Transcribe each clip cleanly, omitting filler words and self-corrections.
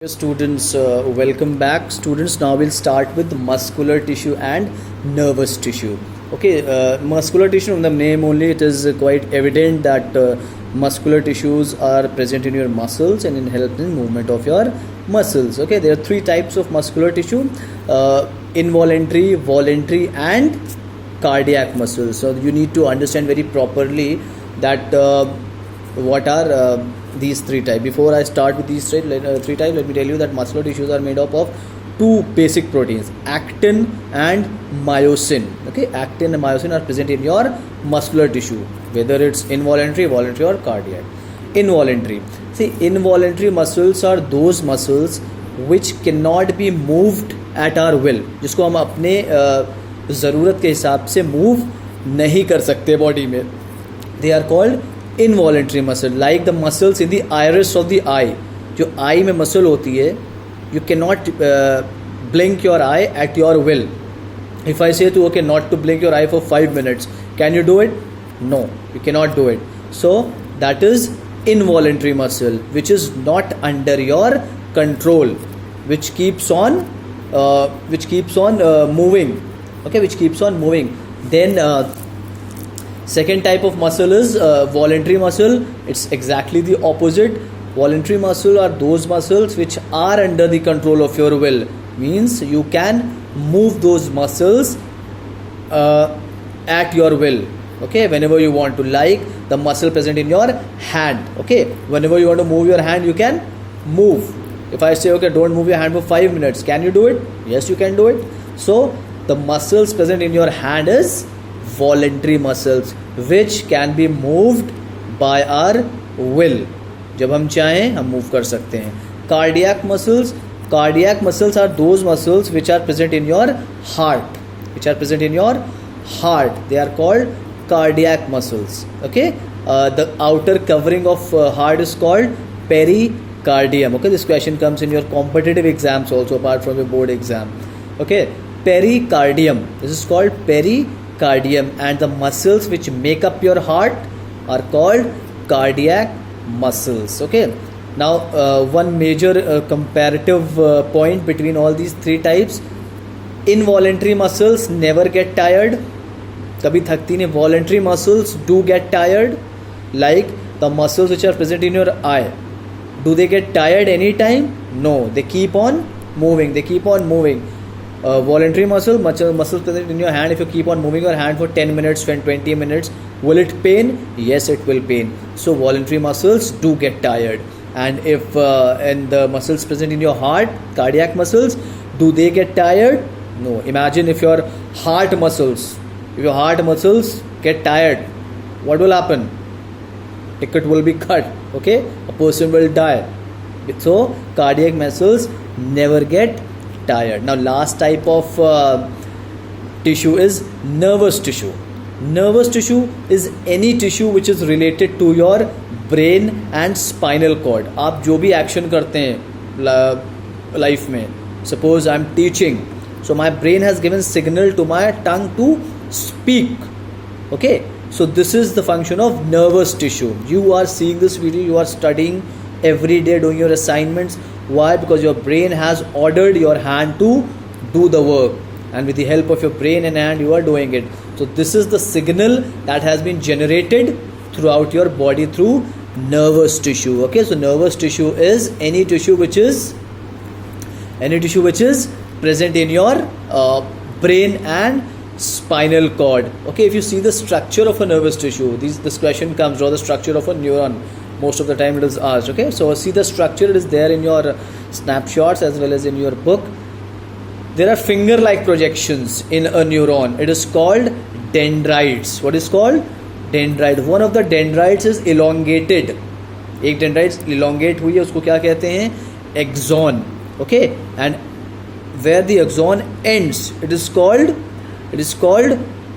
Students, welcome back. Students, now we'll start with muscular tissue and nervous tissue. Okay, muscular tissue, from the name only, it is quite evident that muscular tissues are present in your muscles and in helping movement of your muscles. Okay, there are three types of muscular tissue: involuntary, voluntary, and cardiac muscles. So you need to understand very properly that what are these three types. Before I start with these three types, let me tell you that muscular tissues are made up of two basic proteins: actin and myosin. Okay, actin and myosin are present in your muscular tissue, whether it's involuntary, voluntary, or cardiac. Involuntary. See, involuntary muscles are those muscles which cannot be moved at our will, जिसको हम अपने ज़रूरत के हिसाब से move नहीं कर सकते बॉडी में. They are called involuntary muscle, like the muscles in the iris of the eye. जो आई में मसल होती है, you cannot blink your eye at your will. If I say to okay not to blink your eye for 5 minutes, can you do it? No, you cannot do it. So that is involuntary muscle, which is not under your control, which keeps on moving. Okay, which keeps on moving. Then second type of muscle is voluntary muscle. It's exactly the opposite. Voluntary muscle are those muscles which are under the control of your will. Means you can move those muscles at your will. Okay, whenever you want to, like the muscle present in your hand. Okay, whenever you want to move your hand, you can move. If I say okay, don't move your hand for 5 minutes, can you do it? Yes, you can do it. So the muscles present in your hand is voluntary muscles, which can be moved by our will. जब हम चाहें हम move कर सकते हैं. Cardiac muscles are those muscles which are present in your heart. They are called cardiac muscles. Okay, the outer covering of heart is called pericardium. Okay, this question comes in your competitive exams also, apart from your board exam. Okay, pericardium. This is called pericardium, and the muscles which make up your heart are called cardiac muscles. Okay, now one major comparative point between all these three types: involuntary muscles never get tired, kabhi thakti nahi. Voluntary muscles do get tired, like the muscles which are present in your eye. Do they get tired anytime? No, they keep on moving. Voluntary muscles present in your hand. If you keep on moving your hand for 10 minutes, 20 minutes, will it pain? Yes, it will pain. So voluntary muscles do get tired. And if and the muscles present in your heart, cardiac muscles, do they get tired? No. Imagine if your heart muscles get tired, what will happen? Ticket will be cut. Okay, a person will die. So cardiac muscles never get tired. Now last type of tissue is nervous tissue. Nervous tissue is any tissue which is related to your brain and spinal cord. आप जो भी action करते हैं life में, suppose I am teaching, so my brain has given signal to my tongue to speak. Okay, so this is the function of nervous tissue. You are seeing this video, you are studying every day, doing your assignments. Why? Because your brain has ordered your hand to do the work, and with the help of your brain and hand you are doing it. So this is the signal that has been generated throughout your body through nervous tissue. Okay, so nervous tissue is any tissue which is present in your brain and spinal cord. Okay, if you see the structure of a nervous tissue, this question comes, draw the structure of a neuron. Most of the time it is asked. Okay, so see the structure, it is there in your snapshots as well as in your book. There are finger-like projections in a neuron. It is called dendrites. What is called? Dendrite. One of the dendrites is elongated. एक dendrite elongate हुई है, उसको क्या कहते हैं? Axon. Okay, and where the axon ends, it is called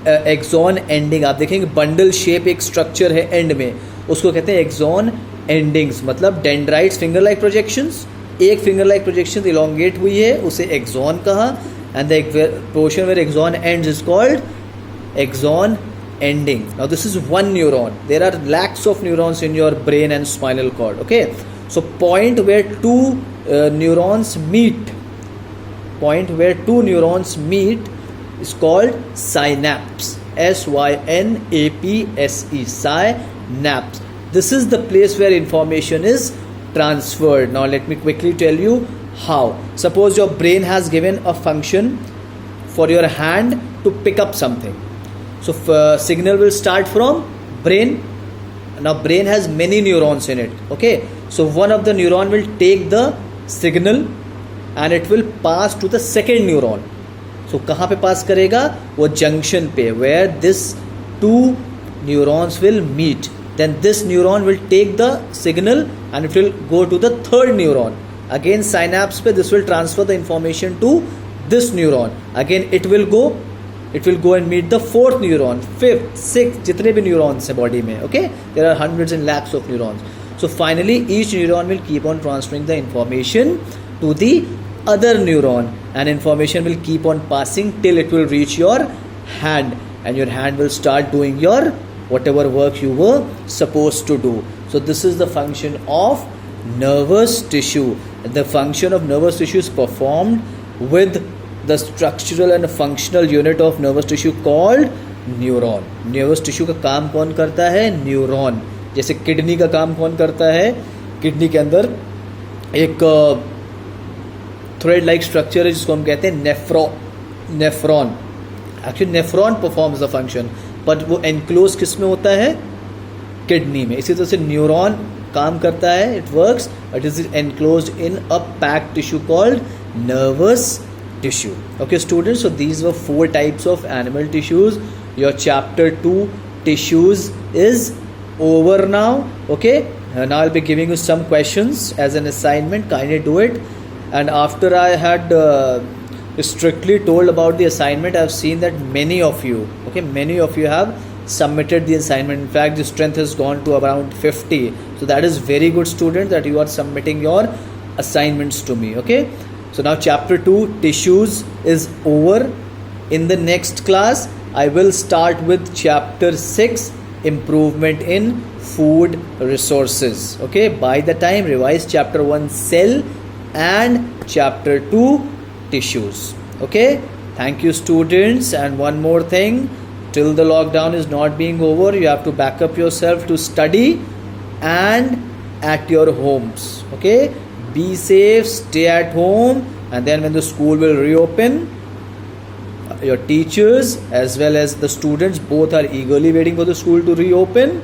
axon ending. आप देखेंगे bundle shape एक structure है end में, उसको कहते हैं axon endings. मतलब dendrites finger like projections, एक finger like projection elongate हुई है, उसे axon कहा, and the portion where axon ends is called axon ending. Now this is one neuron. There are lakhs of neurons in your brain and spinal cord. Okay, so point where two neurons meet, point where two neurons meet is called synapse. synapse, synapse. This is the place where information is transferred. Now let me quickly tell you how. Suppose your brain has given a function for your hand to pick up something. So signal will start from brain. Now brain has many neurons in it. Okay, so one of the neuron will take the signal and it will pass to the second neuron. So कहाँ पे pass करेगा? वो junction पे, where this two neurons will meet. Then this neuron will take the signal and it will go to the third neuron. Again synapse पे this will transfer the information to this neuron. Again it will go and meet the fourth neuron, fifth, sixth, जितने भी neurons है body में. Okay, there are hundreds and lakhs of neurons. So finally each neuron will keep on transferring the information to the other neuron, and information will keep on passing till it will reach your hand, and your hand will start doing your whatever work you were supposed to do. So this is the function of nervous tissue. The function of nervous tissue is performed with the structural and functional unit of nervous tissue called neuron. Nervous tissue का काम कौन करता है? Neuron. जैसे kidney का काम कौन करता है? किडनी के अंदर एक थ्रेड लाइक स्ट्रक्चर है जिसको हम कहते हैं nephron. Actually nephron performs the function, but वो एनक्लोज किस में होता है? किडनी में. इसी तरह से न्यूरॉन काम करता है, it works, but is enclosed in a packed tissue called nervous tissue. Okay students, so these were 4 types of animal tissues. Your chapter 2 tissues is over now. Okay, now I'll be giving you some questions as an assignment. Kindly do it. And after I had strictly told about the assignment, I've seen that many of you have submitted the assignment. In fact, the strength has gone to around 50. So that is very good, student, that you are submitting your assignments to me. Okay, so now chapter 2 tissues is over. In the next class I will start with chapter 6 improvement in food resources. Okay, by the time revise chapter 1 cell and chapter 2 tissues. Okay, thank you students. And one more thing, till the lockdown is not being over, you have to back up yourself to study and at your homes. Okay, be safe, stay at home, and then when the school will reopen, your teachers as well as the students both are eagerly waiting for the school to reopen.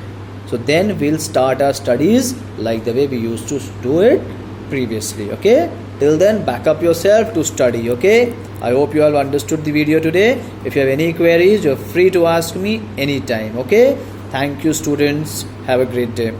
So then we'll start our studies like the way we used to do it previously. Okay, till then back up yourself to study. Okay, I hope you all understood the video today. If you have any queries, you're free to ask me anytime. Okay, thank you students, have a great day.